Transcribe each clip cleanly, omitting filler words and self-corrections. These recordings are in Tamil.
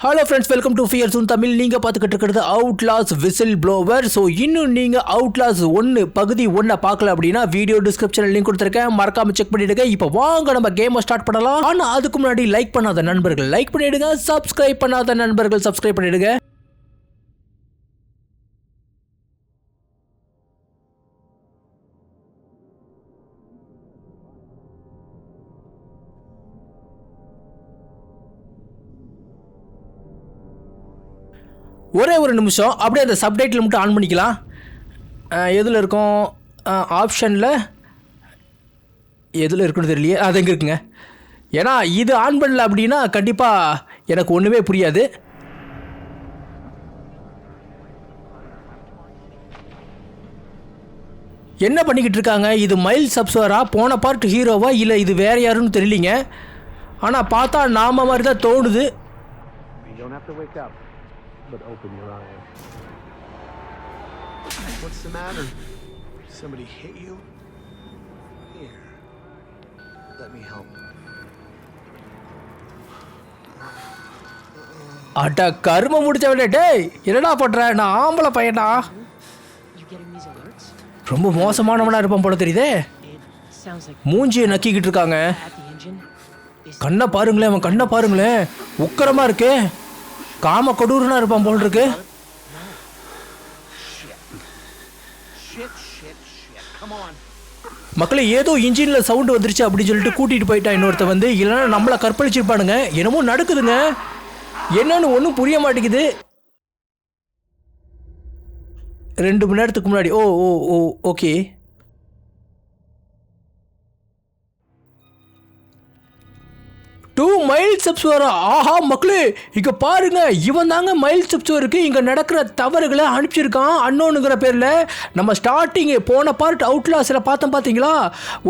Hello friends, welcome to fear zone Tamil. நீங்கள் பார்த்துக்கிட்டு இருக்கிறது அவுட்லாஸ் விசில் ப்ளோவர். ஸோ இன்னும் நீங்கள் அவுட்லாஸ் 1 பகுதி 1 பார்க்கல அப்படின்னா வீடியோ டிஸ்கிரிப்ஷனில் லிங்க் கொடுத்துருக்கேன், மறக்காம செக் பண்ணிவிடுங்க. இப்போ வாங்க நம்ம கேமை ஸ்டார்ட் பண்ணலாம். ஆனால் அதுக்கு முன்னாடி லைக் பண்ணாத நண்பர்கள் லைக் பண்ணிவிடுங்க, சப்ஸ்கிரைப் பண்ணாத நண்பர்கள் சப்ஸ்கிரைப் பண்ணிவிடுங்க. ஒரே ஒரு நிமிஷம் அப்படியே அந்த சப்டைட்டில் மட்டும் ஆன் பண்ணிக்கலாம். எதில் இருக்கும்? ஆப்ஷனில் எதில் இருக்குன்னு தெரியலையே, அது எங்கே இருக்குங்க? ஏன்னா இது ஆன் பண்ணல அப்படின்னா கண்டிப்பாக எனக்கு ஒன்றுமே புரியாது. என்ன பண்ணிக்கிட்டு இருக்காங்க? இது மைல் சப்ஸ்வரா, போன பார்ட் ஹீரோவா, இல்லை இது வேற யாருன்னு தெரியலிங்க. ஆனால் பார்த்தா நாம மாதிரி தான் தோணுது. But open your eyes. What's the matter? Somebody hit you? Here. Let me help. அட கரும முடிச்சவனே, டேய் என்னடா பண்ற? நான் ஆம்பளை பையனா? ரொம்ப மோசமானவனா இருப்பான் போல தெரியுதே. மூஞ்சியை நக்கிக்கிட்டு இருக்காங்க. கண்ணை பாருங்களேன், அவன் கண்ணை பாருங்களேன், உக்கரமா இருக்கு. காம கொடூரனா இருப்பான் போல் இருக்கு. மக்களே, ஏதோ இன்ஜின்ல சவுண்ட் வந்துருச்சு அப்படின்னு சொல்லிட்டு கூட்டிட்டு போயிட்டான் இன்னொருத்த வந்து. இல்லைன்னா நம்மளை கற்பழிச்சிருப்பானுங்க. என்னமோ நடக்குதுங்க, என்னன்னு ஒன்றும் புரிய மாட்டேங்குது. 2 மணி நேரத்துக்கு முன்னாடி. ஓ ஓ ஓ ஓகே. மைல் சப்ஸ்வரா? ஆஹா மக்களே, இங்க பாருங்க, இவன் தாங்க மைல் சப்ஸ்வருக்கு இங்க நடக்கிற தவறுகளை அனுப்பிச்சிருக்கான் அன்னோனுங்கிற பேர்ல. நம்ம ஸ்டார்டிங் போன பார்ட் அவுட்லாஸ்ல பார்த்தோம், பார்த்தீங்களா?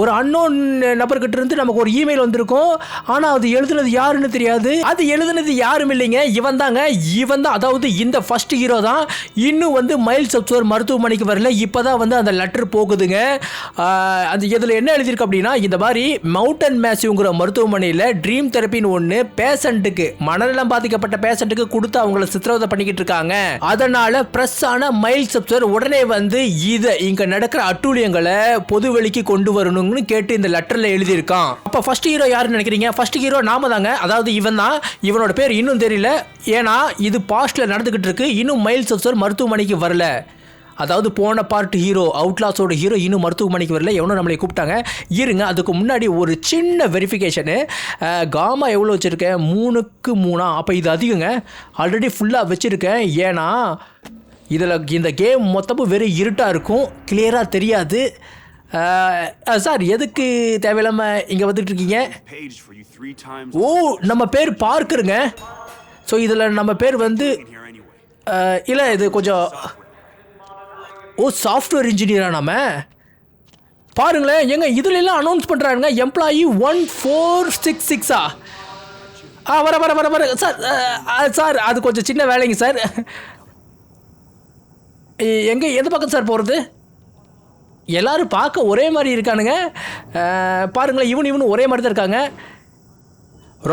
ஒரு அன்னோன் நபர்கிட்ட இருந்து நமக்கு ஒரு இமெயில் வந்திருக்கும். ஆனா அது எழுதுனது யாருன்னு தெரியாது. அது எழுதுனது யாரும் இல்லைங்க, இவன் தாங்க. இவன் தான், அதாவது இந்த ஃபர்ஸ்ட் ஹீரோ தான். இன்னும் வந்து மைல் சப்ஸ்வர் மருத்துவமனைக்கு வரல. இப்பதான் வந்து அந்த லெட்டர் போகுதுங்க. அது இதில் என்ன எழுதியிருக்கு அப்படின்னா, இந்த மாதிரி மவுண்டன் மேசிவ்ங்கிற மருத்துவமனையில் ட்ரீம் தெரப்பின்னு ஒன்று பேஷண்ட்டுக்கு, மனநலம் பாதிக்கப்பட்ட பேஷண்ட்டுக்கு கொடுத்து அவங்கள சித்திரவதை பண்ணிக்கிட்டு இருக்காங்க. அதனால பிரஸ் ஆன மைல் சப்ஸ்வர் உடனே வந்து இதை இங்க நடக்கிற அட்டூழியங்களை பொதுவெளிக்கு கொண்டு வரணும்னு கேட்டு இந்த லெட்டர்ல எழுதியிருக்கான். அப்ப ஃபர்ஸ்ட் ஹீரோ யாருன்னு நினைக்கிறீங்க? ஃபர்ஸ்ட் ஹீரோ நாம தாங்க. அதாவது இவன் தான். இவனோட பேர் இன்னும் தெரியல, ஏன்னா இது பாஸ்ட்ல நடந்துகிட்டு இருக்கு. இன்னும் மைல் சப்ஸ்வர் மருத்துவமனைக்கு வரல. அதாவது போன பார்ட் ஹீரோ, அவுட்லாஸோட ஹீரோ இன்னும் மருத்துவமனைக்கு வரல. எவனோ நம்மளை கூப்பிட்டாங்க. இருங்க, அதுக்கு முன்னாடி ஒரு சின்ன வெரிஃபிகேஷனு. காமா எவ்வளோ வச்சுருக்கேன்? 3க்கு 3. அப்போ இது அதிகங்க. ஆல்ரெடி ஃபுல்லாக வச்சுருக்கேன். ஏன்னா இதில் இந்த கேம் மொத்தமும் வெறும் இருட்டாக இருக்கும், கிளியராக தெரியாது. சார், எதுக்கு தேவையில்லாமல் இங்கே வந்துட்டு இருக்கீங்க? ஓ, நம்ம பேர் பார்க்குறங்க. ஸோ இதில் நம்ம பேர் வந்து இல்லை, இது கொஞ்சம் சாஃப்ட்வேர் இன்ஜினியரா நாம? பாருங்களேன், எங்க இதுல எல்லாம் அனௌன்ஸ் பண்றாங்க, எம்ப்ளாயி 1466. வர வர வர வர சார். சார், அது கொஞ்சம் சின்ன வேலைங்க சார். எங்க எந்த பக்கம் சார் போகிறது? எல்லாரும் பார்க்க ஒரே மாதிரி இருக்கானுங்க. பாருங்களேன், இவனு ஒரே மாதிரி தான் இருக்காங்க.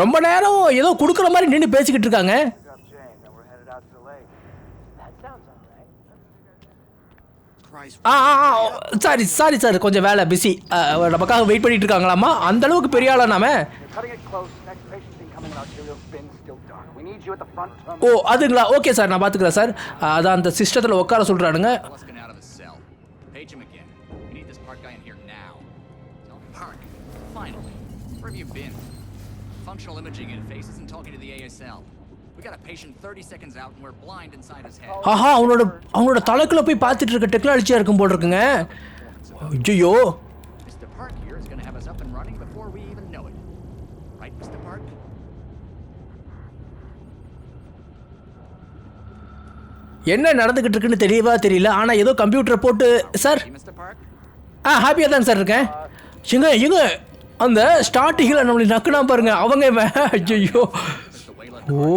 ரொம்ப நேரம் ஏதோ கொடுக்குற மாதிரி நின்று பேசிக்கிட்டு இருக்காங்க. சாரி சாரி சார், கொஞ்சம் வேலை பிஸி. நமக்காக வெயிட் பண்ணிட்டு இருக்காங்களாமா? அந்த அளவுக்கு பெரிய ஆளா நாம? ஓ அதுங்களா? ஓகே சார், நான் பார்த்துக்கிறேன் சார். அதான் அந்த சிஸ்டத்தில் உட்கார சொல்கிறானுங்க. ஆஹா, அவனோட தலைக்குள்ள போய் பார்த்துட்டு இருக்க டெக்னாலஜியா இருக்கும் போல இருக்குங்க. ஐயோ, என்ன நடந்துகிட்டு இருக்குன்னு தெரியல. ஆனா ஏதோ கம்ப்யூட்டர் போட்டு. சார், ஹாப்பியா தான் சார் இருக்கேன். எங்க அந்த ஸ்டார்டிங்கில் நம்மளை நக்குனா பாருங்க அவங்க. ஐயோ, ஓ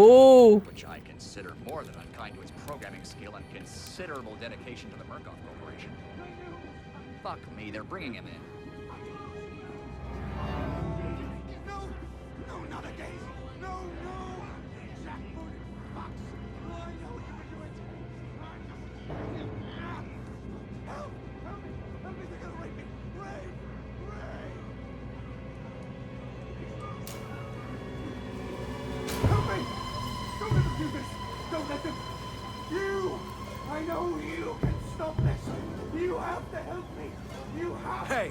bringing him in. No, not again. No. do this. Don't let them. You! I know you can stop this. You have to help me. You have Hey,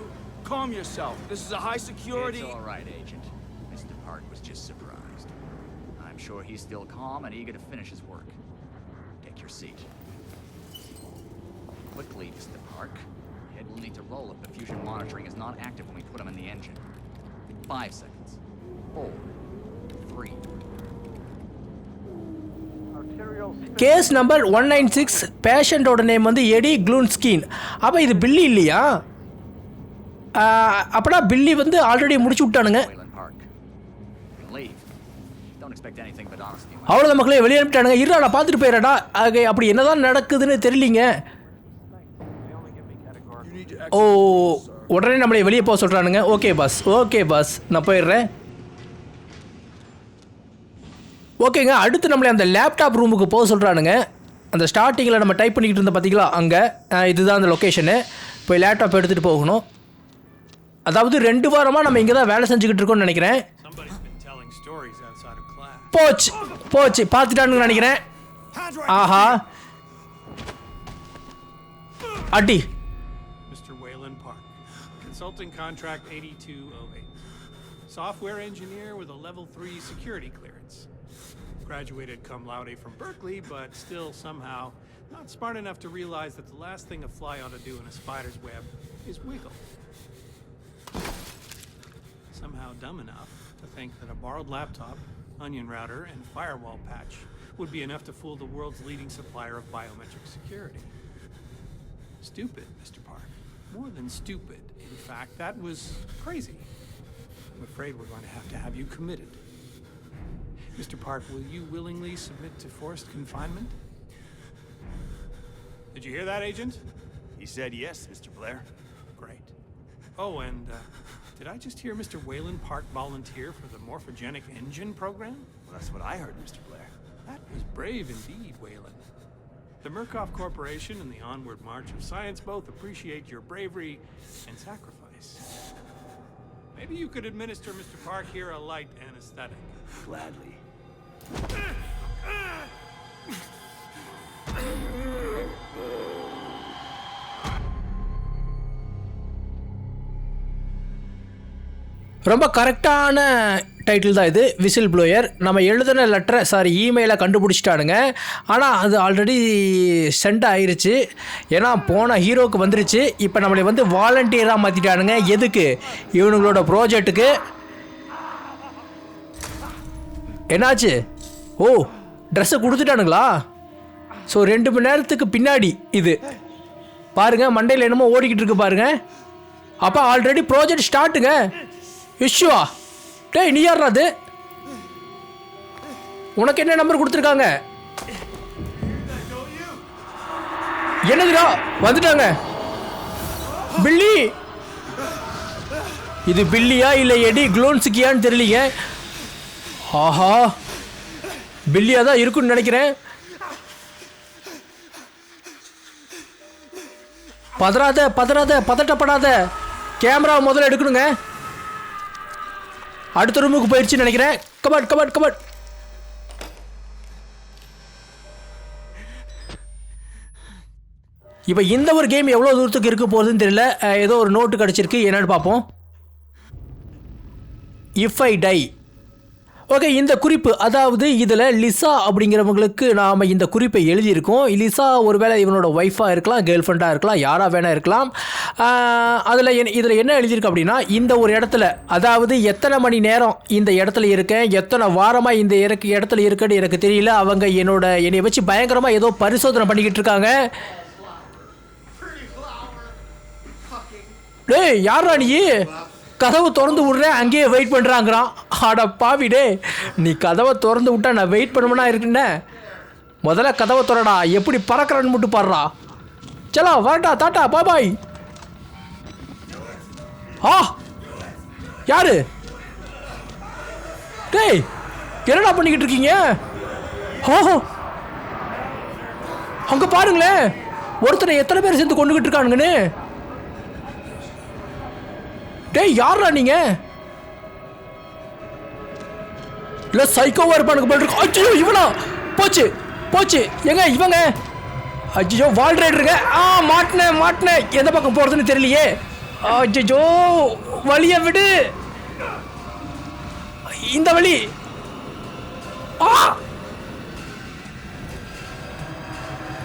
calm yourself. This is a high security... It's all right, Agent. Mr. Park was just surprised. I'm sure he's still calm and eager to finish his work. Take your seat. Quickly, Mr. Park. Head will need to roll if the fusion monitoring is not active when we put him in the engine. 5 seconds. 4, 3. Case number 196 பேஷண்ட்டோட name வந்து எடி க்ளூன்ஸ்கின். அப்போ இது பில்லி இல்லையா? அப்படா பில்லி வந்து ஆல்ரெடி முடிச்சு விட்டானுங்க. Wayland Park. You can leave. Don't expect anything but honesty. அவ்வளோதான் மக்களே, வெளியே அனுப்பிட்டானுங்க. இருடா பார்த்துட்டு போயிடடா. அப்படி என்னதான் நடக்குதுன்னு தெரியலிங்க. ஓ, உடனே நம்மளை வெளியே போக சொல்கிறானுங்க. ஓகே பாஸ், ஓகே பாஸ், நான் போயிடுறேன். ஓகேங்க, அடுத்து நம்மளை அந்த லேப்டாப் ரூமுக்கு போக சொல்கிறானுங்க. அந்த ஸ்டார்டிங்கில் நம்ம டைப் பண்ணிக்கிட்டு இருந்தோம் பார்த்தீங்களா, அங்கே இதுதான் அந்த லொக்கேஷனு. போய் லேப்டாப் எடுத்துகிட்டு போகணும். அதாவது 2 வாரமாக நம்ம இங்கே தான் வேலை செஞ்சுக்கிட்டு இருக்கோம்னு நினைக்கிறேன். போச்சு போச்சு, பார்த்துட்டானுங்க நினைக்கிறேன். ஆஹா, அடி. Mr. Wayland Park, consulting contract 8208. Software engineer with a level 3 security clearance. Graduated cum laude from Berkeley, but still somehow not smart enough to realize that the last thing a fly ought to do in a spider's web is wiggle. Somehow dumb enough to think that a borrowed laptop, onion router, and firewall patch would be enough to fool the world's leading supplier of biometric security. Stupid, Mr. Park. More than stupid. In fact, that was crazy. I'm afraid we're going to have you committed. Mr. Park, will you willingly submit to forced confinement? Did you hear that, Agent? He said yes, Mr. Blair. Great. Oh, and did I just hear Mr. Wayland Park volunteer for the morphogenic engine program? Well, that's what I heard, Mr. Blair. That was brave indeed, Wayland. The Murkoff Corporation and the Onward March of Science both appreciate your bravery and sacrifice. Maybe you could administer Mr. Park here a light anesthetic. Gladly. ரொம்ப கரெக்டான டைட்டில் தான் இது, விசில் ப்ளோயர். நம்ம எழுதின லெட்டரை இமெயிலை கண்டுபிடிச்சிட்டானுங்க. ஆனால் அது ஆல்ரெடி சென்ட் ஆயிருச்சு. ஏன்னா போன ஹீரோவுக்கு வந்துருச்சு. இப்போ நம்மளை வந்து வாலண்டியராக மாற்றிட்டானுங்க. எதுக்கு? இவனுங்களோட ப்ராஜெக்ட்டுக்கு. என்னாச்சு? ஓ, ட்ரெஸ்ஸை கொடுத்துட்டானுங்களா? ஸோ 2 மணி நேரத்துக்கு பின்னாடி இது பாருங்கள், மண்டையில் என்னமோ ஓடிக்கிட்டு இருக்கு பாருங்கள். அப்போ ஆல்ரெடி ப்ராஜெக்ட் ஸ்டார்ட்டுங்க. இஷ்யூவா? டேய், நீ யாரா அது? உனக்கு என்ன நம்பர் கொடுத்துருக்காங்க? என்னதுடா? வந்துட்டாங்க. பில்லி. இது பில்லியா இல்லை எடி க்ளோன்ஸ்கியான்னு தெரியலீங்க. ஆஹா, பில்லியாக தான் இருக்குன்னு நினைக்கிறேன். பதறாத பதறாத, பதட்டப்படாத. கேமரா முதல்ல எடுக்கணுங்க. அடுத்த ரூமுக்கு போயிடுச்சுன்னு நினைக்கிறேன். கபாட் கபாட் கபாட். இப்போ இந்த ஒரு கேம் எவ்வளோ தூரத்துக்கு இருக்க போகுதுன்னு தெரியல. ஏதோ ஒரு நோட்டு கிடச்சிருக்கு, என்னன்னு பார்ப்போம். If I tie. ஓகே, இந்த குறிப்பு, அதாவது இதில் லிசா அப்படிங்கிறவங்களுக்கு நாம் இந்த குறிப்பை எழுதியிருக்கோம். லிசா ஒருவேளை இவனோட ஒய்ஃபாக இருக்கலாம், கேர்ள் ஃப்ரெண்டாக இருக்கலாம், யாராக வேணா இருக்கலாம். இதில் என்ன எழுதியிருக்கு அப்படின்னா, இந்த ஒரு இடத்துல, அதாவது எத்தனை மணி நேரம் இந்த இடத்துல இருக்கேன், எத்தனை வாரமாக இந்த இடத்துல இருக்குன்னு எனக்கு தெரியல. அவங்க என்னை வச்சு பயங்கரமாக ஏதோ பரிசோதனை பண்ணிக்கிட்டு இருக்காங்க. டேய், யாரா நீ? கதவை திறந்து விட்றேன், அங்கேயே வெயிட் பண்ணுறாங்கிறான். ஆட பாவிடே, நீ கதவை திறந்து விட்டா நான் வெயிட் பண்ணுவேனா இருக்குண்ணே. முதல்ல கதவை திறடா, எப்படி பறக்கிறன்னு மட்டும் பாடுறா. சலோ வரட்டா, தாட்டா, பாபாய். ஆ, யாரு? டேய், என்னடா பண்ணிக்கிட்டு இருக்கீங்க? ஓஹோ, அங்கே பாருங்களேன், ஒருத்தனை எத்தனை பேர் சேர்ந்து கொண்டுகிட்டு இருக்கானுங்கன்னு. டேய், யாரா நீங்க? இல்ல சைக்கோவா இருப்பானுங்க போல இருக்கு. அச்சோ, இவனா? போச்சு போச்சு. எங்க இவங்க? அஜ்ஜோ வால் ரைடருங்க. மாட்டினேன். எந்த பக்கம் போகிறதுன்னு தெரியலையே. அஜ்ஜோ வழியை விடு. இந்த வழி.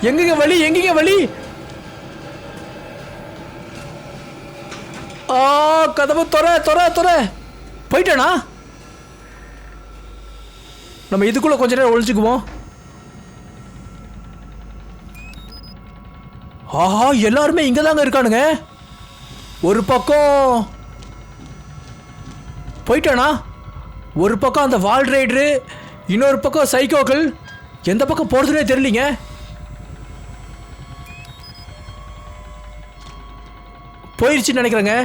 எங்கங்க வழி? கதவு தொற. போயிட்டானா? நம்ம இதுக்குள்ள கொஞ்ச நேரம் ஒழிச்சுக்குவோம். எல்லாருமே இங்க தாங்க இருக்கானுங்க. ஒரு பக்கம் போயிட்டானா? ஒரு பக்கம் அந்த வால் ரைடரு, இன்னொரு பக்கம் சைக்கோக்கள். எந்த பக்கம் போறதுனே தெரியலீங்க. போயிருச்சுன்னு நினைக்கிறேங்க.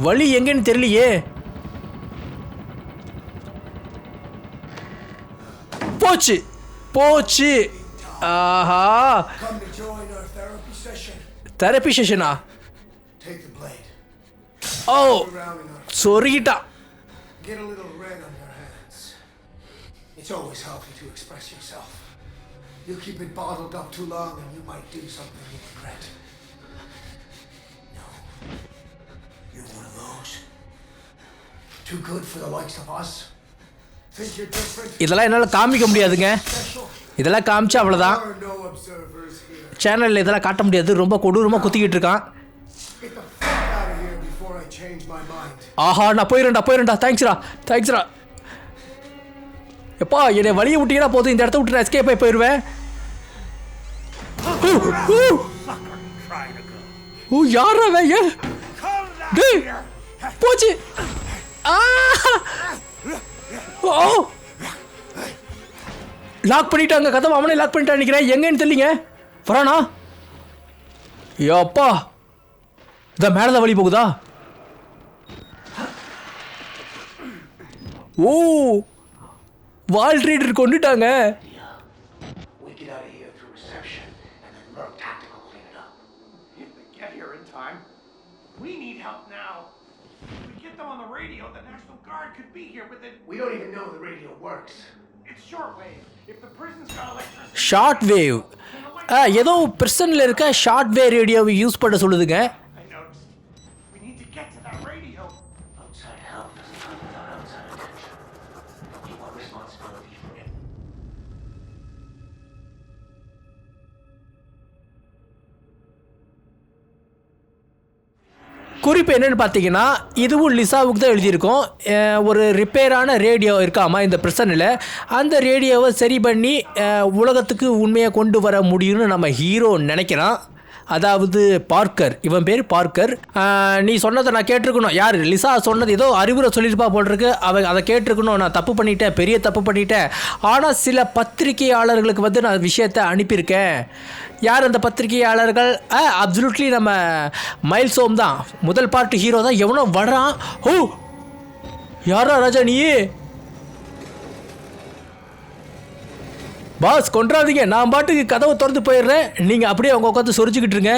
வழி எங்கன்னு தெரியலையே. போச்சு. ஆஹா. Come to join our therapy session. Therapy செஷனா? Take the blade. ஓ சொருகிட்டா. Get a little red on your hands. It's always healthy to express yourself. You keep it bottled up too long and you might do something you regret. No. You're one of those. Too good for the likes of us. Think you're different? இதெல்லாம் என்னால் காமிக்க முடியாதுங்க. இதெல்லாம் காமிச்சா அவ்வளோதான். There are no observers here. சேனலில் இதெல்லாம் காட்ட முடியாது. ரொம்ப கொடூரமாக குத்திக்கிட்டு இருக்கான். Get the fuck out of here before I change my mind. ஆஹா நான் போயிடுறேன்டா. தேங்க்ஸ்ரா. எப்பா என்னை வழியை விட்டீங்கன்னா போதும். இந்த இடத்த விட்டு நான் எஸ்கேப் ஆகி போயிடுவேன். யாரா வேங்க? போச்சு. லாக் பண்ணிட்டாங்க கதவை. அவனே லாக் பண்ணிட்டான் நினைக்கிறேன். எங்கன்னு தெரியலங்க. வரானா? அப்பா இதான் மேலதான் வழி போகுதா? வால் ரைடர் கொண்டுட்டாங்க. We get out of here through reception and then Merc Tactical clean it up. If they get here in time. We need help now. If we get them on the radio, the National Guard could be here within... We don't even know the radio works. It's shortwave. If the prison's got electricity... short wave. ஏதோ பிரிசனில் இருக்க ஷார்ட் வேவ் ரேடியோவை யூஸ் பண்ண சொல்லுதுங்க. I noticed. We need to get to that radio. Outside help doesn't come without outside attention. You want responsibility for it. குறிப்பு என்னென்னு பார்த்தீங்கன்னா, இதுவும் லிசாவுக்கு தான் எழுதியிருக்கோம். ஒரு ரிப்பேரான ரேடியோ இருக்காமா இந்த பிரச்சனையில். அந்த ரேடியோவை சரி பண்ணி உலகத்துக்கு உண்மையாக கொண்டு வர முடியும்னு நம்ம ஹீரோ நினைக்கிறான். அதாவது பார்க்கர். இவன் பேர் பார்க்கர். நீ சொன்னதை நான் கேட்டிருக்கணும். யார்? லிசா சொன்னது ஏதோ அறிவுரை சொல்லியிருப்பா போல் இருக்கு. அதை கேட்டிருக்கணும். நான் தப்பு பண்ணிட்டேன், பெரிய தப்பு பண்ணிட்டேன். ஆனால் சில பத்திரிகையாளர்களுக்கு வந்து நான் விஷயத்தை அனுப்பியிருக்கேன். யார் அந்த பத்திரிகையாளர்கள்? அப்சல்யூட்லி நம்ம மைல்ஸ் ஹோம் தான். முதல் பார்ட்டு ஹீரோ தான். எவனோ வரான். யாரா ராஜா நீ? பாஸ் கொண்டாதீங்க. நான் பாட்டுக்கு கதவை திறந்து போயிடுறேன். நீங்கள் அப்படியே அவங்க உட்காந்து சொரிச்சுக்கிட்டு இருங்க.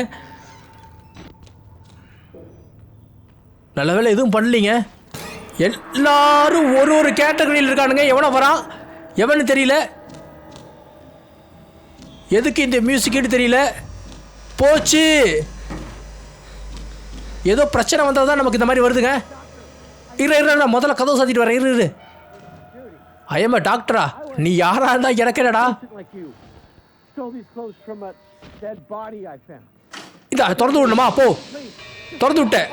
நல்ல வேலை எதுவும் பண்ணலீங்க. எல்லாரும் ஒரு கேட்டகரியில் இருக்கானுங்க. எவனோ வரான், எவனு தெரியல. எதுக்கு இந்த மியூசிக்னு தெரியல. போச்சு. ஏதோ பிரச்சனை வந்தால் தான் நமக்கு இந்த மாதிரி வருதுங்க. இரு நான் முதல்ல கதவை சாத்திட்டு வரேன். இரு ஐயம்மா டாக்டரா? நீ யாரா இருந்தா எனக்கு என்னடா? இந்த திறந்து விடணுமா? போ திறந்து விட்டேன்.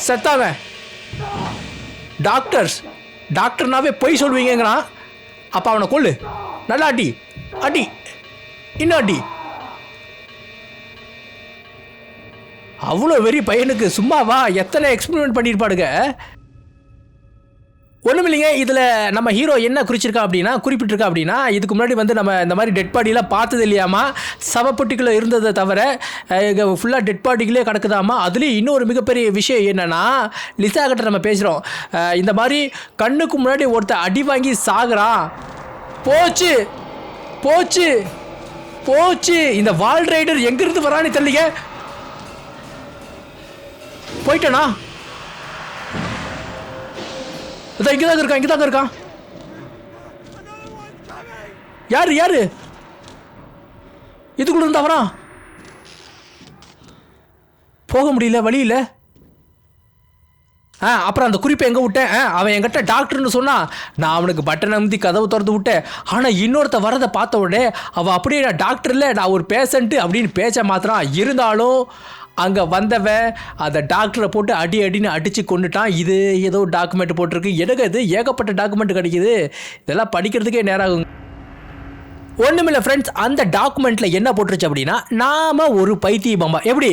செத்தாங்க. டாக்டர்னாவே பொய் சொல்வீங்கன்னா அப்போ அவனை கொள்ளு. நல்லா அடி இன்னும் அடி. அவ்வளோ வெறி பையனுக்கு சும்மாவா? எத்தனை எக்ஸ்பெரிமெண்ட் பண்ணியிருப்பாடுங்க. ஒன்றும் இல்லைங்க. இதில் நம்ம ஹீரோ என்ன குறிப்பிட்டிருக்கா அப்படின்னா, இதுக்கு முன்னாடி வந்து நம்ம இந்த மாதிரி டெட் பாடியெலாம் பார்த்தது இல்லையாமா. சவப்பட்டிக்குள்ளே இருந்ததை தவிர ஃபுல்லாக டெட் பாடிகளே கிடக்குதாமா. அதுலேயும் இன்னொரு மிகப்பெரிய விஷயம் என்னென்னா, லிசா கிட்ட நம்ம பேசுகிறோம். இந்த மாதிரி கண்ணுக்கு முன்னாடி ஒருத்தர் அடி வாங்கி சாகுறான். போச்சு. இந்த வால் ரைடர் எங்கேருந்து வரான்னு தெரியல. போயிட்டானா? இதான் இங்கே தாங்க இருக்கான். யாரு இதுக்குள்ள இருந்தா வரா? போக முடியல, வழி இல்லை. அப்புறம் அந்த குறிப்பை எங்கே விட்டேன்? அவன் என்கிட்ட டாக்டர்னு சொன்னான். நான் அவனுக்கு பட்டன் அமுத்தி கதவு திறந்து விட்டேன். ஆனால் இன்னொருத்த வரதை பார்த்த உடனே அவன் அப்படியே நான் டாக்டர் இல்லை, நான் ஒரு பேஷண்ட்டு அப்படின்னு பேச்ச மாத்திரான். இருந்தாலும் அங்கே வந்தவன் அந்த டாக்டரை போட்டு அடின்னு அடித்து கொண்டுட்டான். இது ஏதோ டாக்குமெண்ட் போட்டிருக்கு. எனக்கு இது ஏகப்பட்ட டாக்குமெண்ட் கிடைக்குது. இதெல்லாம் படிக்கிறதுக்கே நேரம் ஆகும். ஒன்றுமில்லை ஃப்ரெண்ட்ஸ், அந்த டாக்குமெண்ட்டில் என்ன போட்டுருச்சு அப்படின்னா, நாம் ஒரு பைத்தியமாம்மா. எப்படி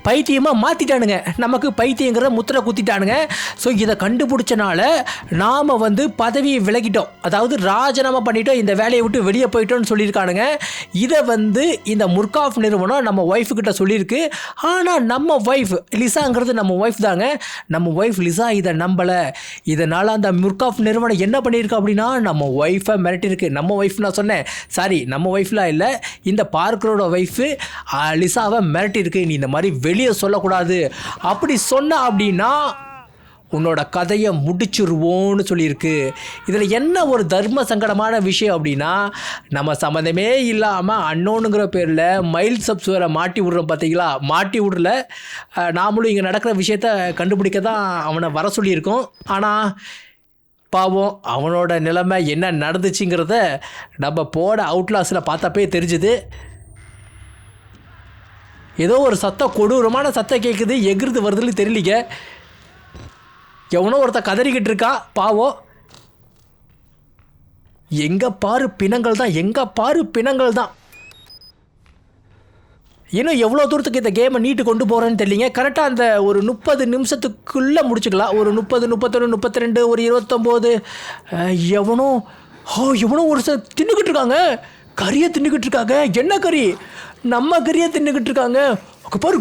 பைத்தியமாக மாற்றிட்டானுங்க, நமக்கு பைத்தியங்கிறத முத்திரை குத்திட்டானுங்க. ஸோ இதை கண்டுபிடிச்சனால நாம் பதவியை விலகிட்டோம், அதாவது ராஜினாமா பண்ணிட்டோம், இந்த வேலையை விட்டு வெளியே போயிட்டோம்னு சொல்லியிருக்கானுங்க. இதை இந்த முர்காஃப் நிறுவனம் நம்ம ஒய்ஃபுக்கிட்ட சொல்லியிருக்கு. ஆனால் நம்ம ஒய்ஃப் லிசாங்கிறது நம்ம ஒய்ஃப் தாங்க. நம்ம ஒய்ஃப் லிசா இதை நம்பலை. இதனால் அந்த முர்காஃப் நிறுவனம் என்ன பண்ணியிருக்கு அப்படின்னா, நம்ம ஒய்ஃபை மிரட்டிருக்கு. நம்ம ஒய்ஃப் நான் சொன்னேன், சாரி நம்ம ஒய்ஃப்லாம் இல்லை, இந்த பார்க்கரோட ஒய்ஃபு லிசாவை மிரட்டிருக்கு. நீ இந்த மாதிரி வெளியே சொல்லக்கூடாது, அப்படி சொன்ன அப்படின்னா உன்னோட கதையை முடிச்சிருவோன்னு சொல்லியிருக்கு. இதில் என்ன ஒரு தர்ம சங்கடமான விஷயம் அப்படின்னா, நம்ம சம்மந்தமே இல்லாமல் அன்னோனுங்கிற பேரில் மைல் சப்ஸ் வேறு மாட்டி விட்றோம். பார்த்தீங்களா, மாட்டி விடல, நாமளும் இங்கே நடக்கிற விஷயத்த கண்டுபிடிக்க தான் அவனை வர சொல்லியிருக்கோம். ஆனால் பாவம் அவனோட நிலைமை என்ன நடந்துச்சுங்கிறத நம்ம போட அவுட்லாஸில் பார்த்தப்பே தெரிஞ்சுது. ஏதோ ஒரு சத்தம், கொடூரமான சத்தம் கேட்குது, எகிருந்து வருதுன்னு தெரியலிங்க. எவனோ ஒருத்த கதறிக்கிட்டு இருக்கா பாவம். எங்கே பாரு பிணங்கள் தான். இன்னும் எவ்வளோ தூரத்துக்கு இந்த கேமை நீட்டு கொண்டு போகிறேன்னு தெரியலிங்க. கரெக்டாக அந்த ஒரு 30 நிமிஷத்துக்குள்ளே முடிச்சுக்கலாம். ஒரு 30, 31, 32, ஒரு 29. எவனோ ஒரு தின்னுக்கிட்டு இருக்காங்க, கறியை தின்னுக்கிட்டு இருக்காங்க. என்ன கறி? நம்ம கறியை தின்னுக்கிட்டு இருக்காங்க. பாரு.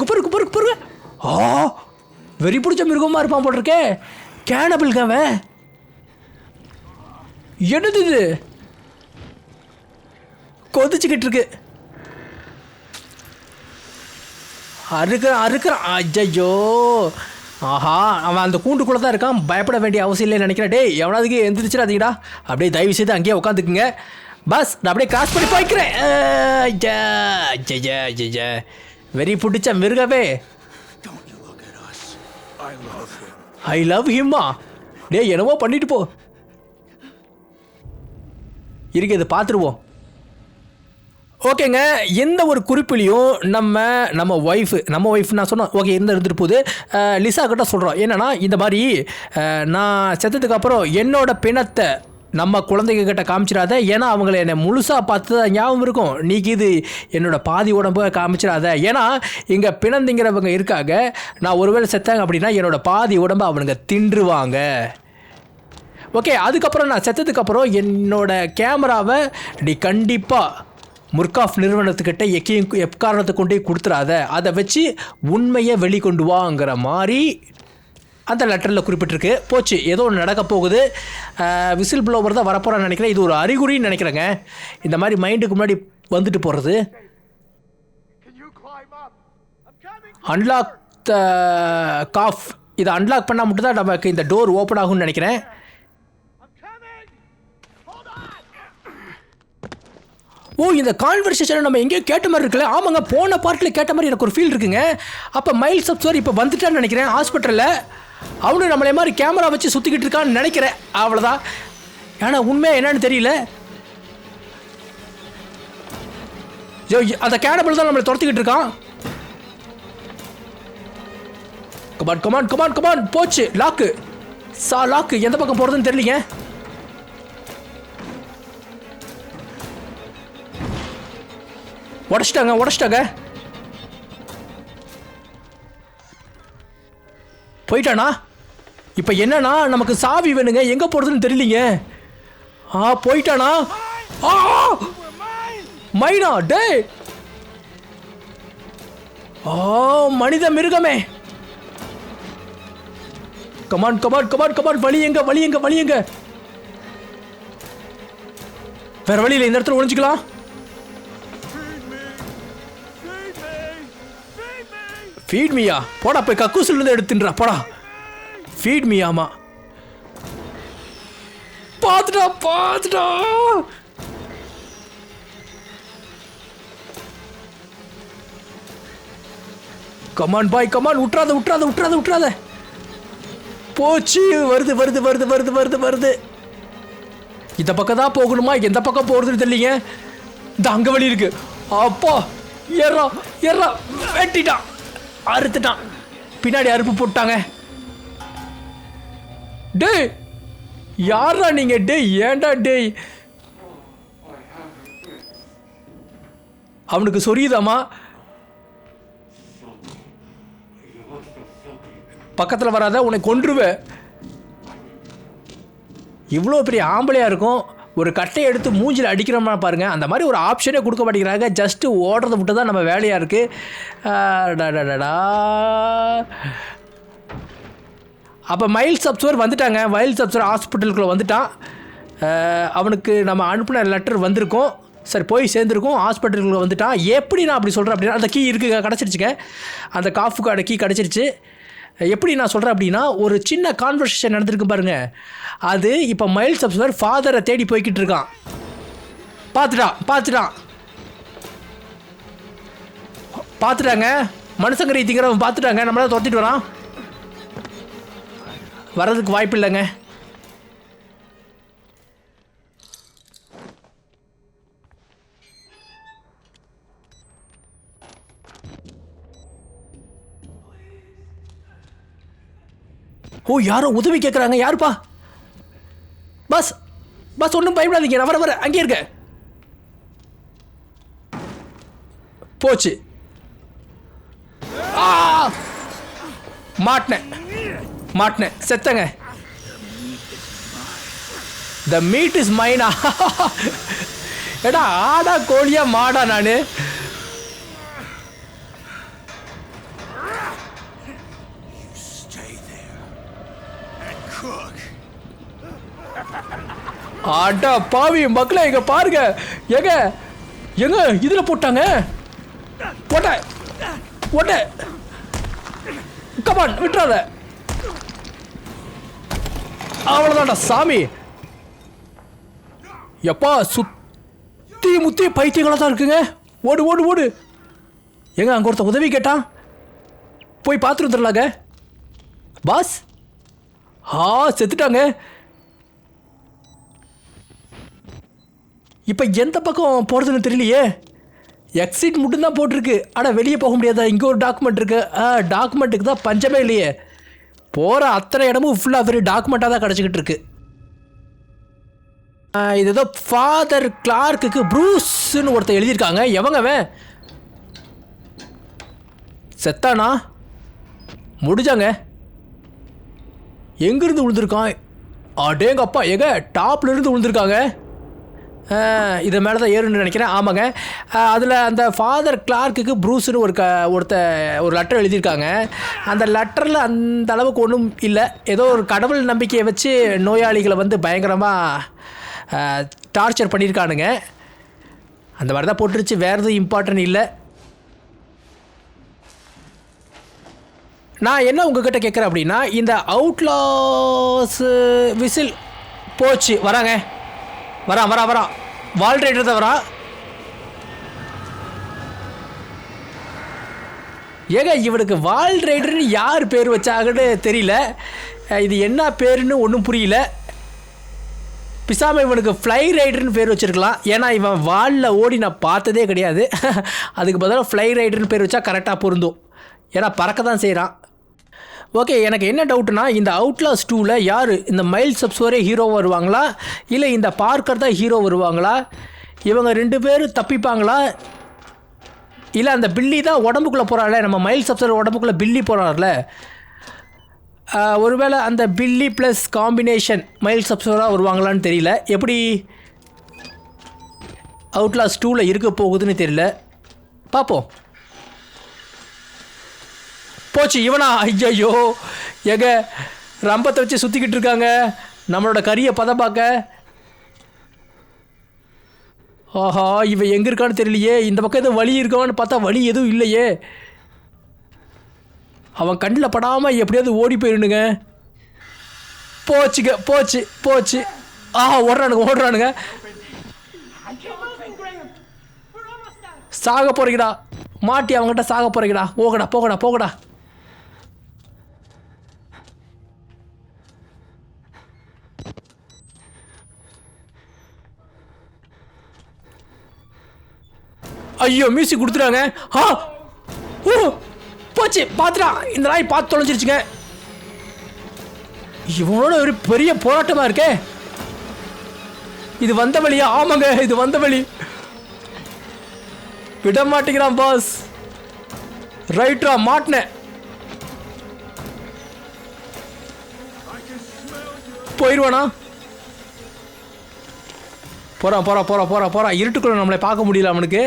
வெறி பிடிச்ச மிருகமாக இருப்பான் போட்டிருக்கே. கேனபிள்ங்க அவன். என்னது இது? கொதிச்சுக்கிட்டு இருக்கு. அறுக்கிறான். ஐயோ, ஆஹா, அவன் அந்த கூண்டுக்குள்ளே தான் இருக்கான். பயப்பட வேண்டிய அவசியம் இல்லைன்னு நினைக்கிறேன். டேய், எவனாவதுக்கு எந்திரிச்சிடாதீங்கடா, அப்படியே தயவு செய்து அங்கேயே உட்காந்துக்குங்க. பஸ் நான் அப்படியே கிராஸ் பண்ணி போய்க்கிறேன். வெறி பிடிச்ச மிருகவே. I love ஹிம்மா. டே, என்னவோ பண்ணிட்டு போ. இருக்கு, இதை பார்த்துருவோம். ஓகேங்க, எந்த ஒரு குறிப்பிலையும் நம்ம ஒய்ஃப் நான் சொன்னோம். ஓகே, இருந்துட்டு போகுது. லிசா கிட்ட சொல்கிறோம் என்னென்னா, இந்த மாதிரி நான் செத்ததுக்கு அப்புறம் என்னோட பிணத்தை நம்ம குழந்தைங்க கிட்ட காமிச்சிடாத, ஏன்னா அவங்கள என்னை முழுசாக பார்த்து தான் ஞாபகம் இருக்கும். நீக்கு இது என்னோடய பாதி உடம்பு காமிச்சிடாத, ஏன்னா இங்கே பிணந்திங்கிறவங்க இருக்காங்க. நான் ஒருவேளை செத்தாங்க அப்படின்னா என்னோடய பாதி உடம்பை அவனுங்க தின்றுவாங்க. ஓகே, அதுக்கப்புறம் நான் செத்ததுக்கப்புறம் என்னோட கேமராவை நீ கண்டிப்பாக முர்காஃப் நிறுவனத்துக்கிட்ட எக்காரணத்தை கொண்டே கொடுத்துடாத, அதை வச்சு உண்மையை வெளிக்கொண்டு வாங்கிற மாதிரி அந்த லெட்டரில் குறிப்பிட்டிருக்கு. போச்சு, ஏதோ ஒன்று நடக்க போகுது. விசில் ப்ளோவர் தான் வரப்போகிறான்னு நினைக்கிறேன். இது ஒரு அறிகுறின்னு நினைக்கிறேங்க, இந்த மாதிரி மைண்டுக்கு முன்னாடி வந்துட்டு போகிறது. அன்லாக் த காஃப், இதை அன்லாக் பண்ணால் மட்டும்தான் நமக்கு இந்த டோர் ஓப்பன் ஆகும்னு நினைக்கிறேன். இந்த கான்வர்சேஷனை நம்ம எங்கேயோ கேட்ட மாதிரி இருக்குல்ல. ஆமாங்க, போன பார்ட்டில் கேட்ட மாதிரி எனக்கு ஒரு ஃபீல் இருக்குங்க. அப்போ மைல் சப்ஸ்வர் இப்போ வந்துட்டான்னு நினைக்கிறேன் ஹாஸ்பிட்டலில். அவனு நம்மளே மாதிரி கேமரா வச்சு சுற்றிக்கிட்டு இருக்கான்னு நினைக்கிறேன். அவ்வளோதான். ஏன்னா உண்மையாக என்னன்னு தெரியல. அந்த கேனபிள் தான் நம்மளை துரத்திக்கிட்டு இருக்கான். கமான். போச்சு, லாக்கு. லாக்கு எந்த பக்கம் போகிறதுன்னு தெரியலீங்க. உடச்சிட்டாங்க. போயிட்டானா? இப்போ என்னன்னா, நமக்கு சாவி வேணுங்க, எங்கே போகிறதுன்னு தெரியலீங்க. போயிட்டானா? மைனா, டே, மனித மிருகமே. கமான். வழி எங்க? வேற வழியில் இந்த இடத்துல ஒளிஞ்சிக்கலாம். ஃபீட் மீயா போடா, போய் கக்கூசிலேருந்து எடுத்துன்றா போடா. ஃபீட் மீயாமா. பார்த்துட்டா. Come on boy, come on. விட்றாத. போச்சு. வருது. இந்த பக்கம் தான் போகணுமா, எந்த பக்கம் போகிறதுன்னு தெரியலைங்க. இந்த அங்கே வழி இருக்கு. அப்பா ஏறா வெட்டிட்டான், அறுத்துட்டான். பின்னாடி அறுப்பு போட்டாங்க. டேய் யாரா நீங்க? டேய் ஏன்டா டேய்? அவனுக்கு சொரியுதாமா. பக்கத்தில் வராத, உன்னை கொன்றுவேன். இவ்வளோ பெரிய ஆம்பளையாக இருக்கும், ஒரு கட்டையை எடுத்து மூஞ்சில் அடிக்கிறோம்னா பாருங்கள். அந்த மாதிரி ஒரு ஆப்ஷனே கொடுக்க மாட்டேங்கிறாங்க. ஜஸ்ட்டு ஓடுறத விட்டு தான் நம்ம வேலையாக இருக்குது. அப்போ மைல் சப்ஸ்வர் வந்துட்டாங்க. மைல் சப்ஸ்வர் ஹாஸ்பிட்டலுக்குள்ளே வந்துட்டான். அவனுக்கு நம்ம அனுப்பின லெட்டர் வந்திருக்கோம். சரி போய் சேர்ந்துருக்கோம். ஹாஸ்பிட்டலுக்குள்ளே வந்துட்டான். எப்படி நான் அப்படி சொல்கிறேன் அப்படின்னா, அந்த கீ இருக்குது, கிடச்சிருச்சுங்க. அந்த காஃபுக்கான கீ கிடச்சிருச்சு. எப்படி நான் சொல்கிறேன் அப்படின்னா, ஒரு சின்ன கான்வர்சேஷன் நடந்திருக்கு பாருங்கள். அது இப்போ மைல் சப்ஸ்வர் ஃபாதரை தேடி போய்கிட்டு இருக்கான். பார்த்துட்டாங்க. மனுஷங்கரை திங்கிறவன் பார்த்துட்டாங்க. நம்மளால துரத்திட்டு வரான். வர்றதுக்கு வாய்ப்பு இல்லைங்க. ஓ, யாரோ உதவி கேட்குறாங்க. யாருப்பா? பஸ் ஒன்றும் பயப்படாதீங்க, நான் வர அங்கே இருக்க. போச்சு. மாட்டினேன் செத்தங்க. த மீட் இஸ் மைனா. எடா ஆடா கோழியா மாடா நான்? அடா பாவி மக்களே, எங்க பாருங்க. எங்க இதுல போட்டாங்க. போட்ட கமான், விட்டுறாத. அவ்வளவுதான்டா சாமி. எப்பா சுத்தி முத்தி பைத்தியங்களா தான் இருக்குங்க. ஓடு. எங்க அங்க ஒருத்த உதவி கேட்டான். போய் பார்த்துட்டு வந்துடலாங்க. பாஸ் செத்துட்டாங்க. இப்போ எந்த பக்கம் போகிறதுன்னு தெரியலையே. எக்ஸிட் மட்டும்தான் போட்டிருக்கு. ஆனால் வெளியே போக முடியாதா? இங்கே ஒரு டாக்குமெண்ட் இருக்குது. டாக்குமெண்ட்டுக்கு தான் பஞ்சமே இல்லையே. போகிற அத்தனை இடமும் ஃபுல்லாக வெறும் டாக்குமெண்ட்டாக தான் கிடச்சிக்கிட்டு இருக்கு. இது ஏதோ ஃபாதர் கிளார்க்குக்கு ப்ரூஸ்ன்னு ஒருத்தர் எழுதியிருக்காங்க. எவங்கவன் செத்தானா? முடிஞ்சாங்க. எங்கேருந்து விழுந்திருக்கான்? அடேங்கப்பா, டாப்லேருந்து விழுந்திருக்காங்க. இது மேலே தான் ஏறுன்னு நினைக்கிறேன். ஆமாங்க. அதில் அந்த ஃபாதர் கிளார்க்குக்கு ப்ரூஸ்னு ஒரு லெட்டர் எழுதியிருக்காங்க. அந்த லெட்டரில் அந்த அளவுக்கு ஒன்றும் இல்லை. ஏதோ ஒரு கடவுள் நம்பிக்கையை வச்சு நோயாளிகளை வந்து பயங்கரமாக டார்ச்சர் பண்ணியிருக்கானுங்க. அந்த மாதிரி தான் போட்டுருச்சு. வேறு எதுவும் இம்பார்ட்டன்ட் இல்லை. நான் என்ன உங்ககிட்ட கேட்குறேன் அப்படின்னா, இந்த அவுட்லாஸ் விசில் போச்சு. வராங்க. வரான். வால் ரைடர் தான் வரான். இவனுக்கு வால் ரைடர்னு யார் பேர் வச்சாங்கன்னு தெரியல. இது என்ன பேருன்னு ஒன்றும் புரியல. பிசாமல் இவனுக்கு ஃப்ளை ரைடர்னு பேர் வச்சுருக்கலாம். ஏன்னா இவன் வாலில் ஓடி நான் பார்த்ததே கிடையாது. அதுக்கு பதிலாக ஃப்ளை ரைடர்னு பேர் வச்சா கரெக்டாக பொருந்தும். ஏன்னா பறக்க தான் செய்கிறான். ஓகே, எனக்கு என்ன டவுட்னா, இந்த அவுட்லாஸ் 2ல் யார்? இந்த மைல் சப்ஸ்வரே ஹீரோ வருவாங்களா, இல்லை இந்த பார்க்கர் தான் ஹீரோ வருவாங்களா? இவங்க 2 பேரும் தப்பிப்பாங்களா, இல்லை அந்த பில்லி தான் உடம்புக்குள்ளே போகிறாள்ல, நம்ம மைல் சப்ஸ்வர் உடம்புக்குள்ளே பில்லி போகிறார்ல, ஒருவேளை அந்த பில்லி ப்ளஸ் காம்பினேஷன் மைல் சப்ஸ்வராக வருவாங்களான்னு தெரியல. எப்படி அவுட்லாஸ் 2ல் இருக்க போகுதுன்னு தெரியல. பார்ப்போம். போச்சு. இவனா? ஐயோ, ரம்பத்தை வச்சு சுற்றிக்கிட்டு இருக்காங்க நம்மளோட கரியை பதம் பார்க்க. ஆஹா, இவன் எங்கே இருக்கான்னு தெரியலையே. இந்த பக்கம் எதுவும் வழி இருக்கான்னு பார்த்தா வழி எதுவும் இல்லையே. அவன் கண்ணில் படாமல் எப்படியாவது ஓடி போயிடணுங்க. போச்சுங்க, போச்சு போச்சு. ஓடுறானுங்க. சாக போறீங்கடா, மாட்டி அவங்ககிட்ட சாக போறீங்கடா. போகடா. ஐயோ மியூசிக் கொடுத்துறாங்க. போச்சு, பாத்துடா. இந்த நாய் பார்த்து தொலைஞ்சிருச்சுங்க. இவனோட ஒரு பெரிய போராட்டமா இருக்கே. இது வந்த வழியா? ஆமாங்க, இது வந்த வழி. விட மாட்டேங்கிறான் பாஸ். ரைட்ரா, மாட்டினேன். போயிடுவானா? போறான். இருட்டுக்குள்ள நம்மளை பார்க்க முடியல அவனுக்கு.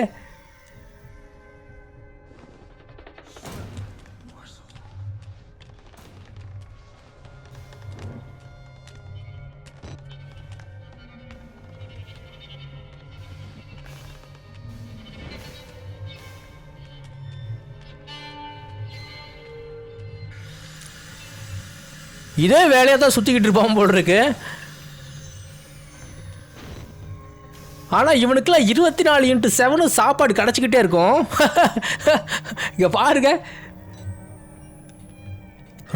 இதே வேலையாக தான் சுற்றிக்கிட்டு இருப்பான் போல் இருக்கு. ஆனால் இவனுக்கெல்லாம் 24x7 சாப்பாடு கிடச்சிக்கிட்டே இருக்கும். இங்கே பாருங்க,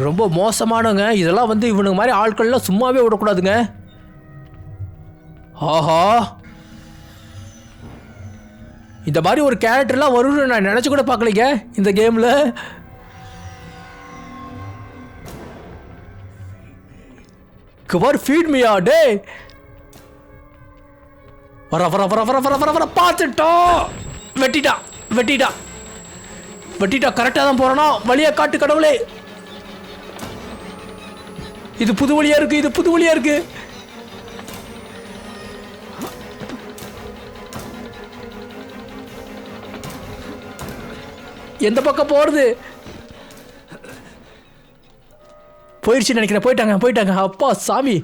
ரொம்ப மோசமானவங்க இதெல்லாம். வந்து இவனுக்கு மாதிரி ஆட்கள்லாம் சும்மாவே விடக்கூடாதுங்க. ஆஹா, இந்த மாதிரி ஒரு கேரக்டர்லாம் வரும்னு நான் நினச்சி கூட பார்க்கலைங்க இந்த கேமில். கவர் ஃபீட் மீயா டே. வர பார்த்துட்டோம். வெட்டிட்டா. கரெக்டாக தான் போறானோ? வழியா காட்டு கடவுளே. இது புது வழியா இருக்கு. எந்த பக்கம் போறது? போயிடுச்சு நினைக்கிறேன். போயிட்டாங்க. அப்பா சாமி.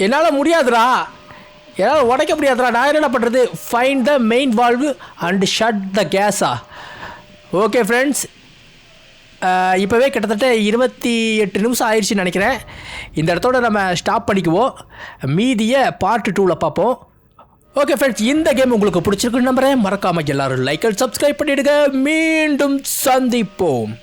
என்னால் முடியாதுடா. என்னால் உடைக்க முடியாதுடா. நான் என்ன பண்ணுறது? Find the main valve and shut the கேஸா? ஓகே ஃப்ரெண்ட்ஸ், இப்போவே கிட்டத்தட்ட 28 நிமிஷம் ஆயிடுச்சுன்னு நினைக்கிறேன். இந்த இடத்தோட நம்ம ஸ்டாப் பண்ணிக்குவோம். மீதியை பார்ட் 2ல் பார்ப்போம். ஓகே ஃப்ரெண்ட்ஸ், இந்த கேம் உங்களுக்கு பிடிச்சிருக்குன்னு நம்புகிறேன். மறக்காமல் எல்லோரும் லைக் அண்ட் சப்ஸ்கிரைப் பண்ணிவிடுங்க. மீண்டும் சந்திப்போம்.